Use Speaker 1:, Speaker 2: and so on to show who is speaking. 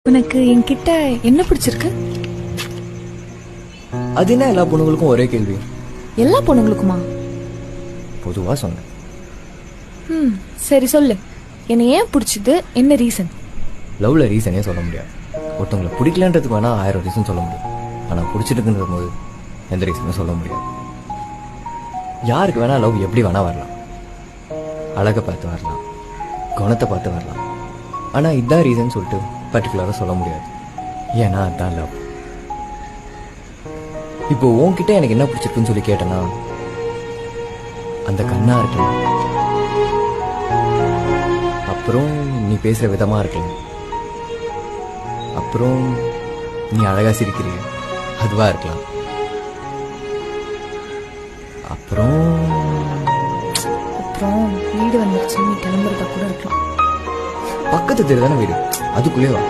Speaker 1: உனக்கு என்கிட்ட என்ன பிடிச்சிருக்கு?
Speaker 2: அது என்ன எல்லா பொண்ணுங்களுக்கும் ஒரே கேள்வி?
Speaker 1: எல்லா பொண்ணுங்களுக்குமா?
Speaker 2: பொதுவா சொன்னேன்.
Speaker 1: சரி சொல்லு, என்னை ஏன் பிடிச்சது, என்ன ரீசன்?
Speaker 2: லவ்ல ரீசனே சொல்ல முடியாது. ஒருத்தவங்களை பிடிக்கலன்றதுக்கு வேணா 1000 ரீசன் சொல்ல முடியும். ஆனா பிடிச்சிருக்குன்ற போது எந்த ரீசனும் சொல்ல முடியாது. யாருக்கு வேணா லவ் எப்படி வேணா வரலாம். அழகை பார்த்து வரலாம், குணத்தை பார்த்து வரலாம். ஆனா இதான் ரீசன் சொல்லிட்டு பர்டிகுலரா சொல்ல முடியாது. ஏன்னா அதான் லவ். இப்போ உன்கிட்ட எனக்கு என்ன பிடிச்சிருக்குன்னு சொல்லி கேட்டேன்னா, அந்த கண்ணா இருக்கலாம், அப்புறம் நீ பேசுற விதமா இருக்கலாம், அப்புறம் நீ அழகா சிரிக்கிறிய அதுவா இருக்கலாம், அப்புறம்
Speaker 1: வீடு வந்துருச்சு, நீ கிளம்புறதா கூட இருக்கலாம்.
Speaker 2: பக்கத்து தெரு தானே வீடு, அதுக்குள்ளே வா.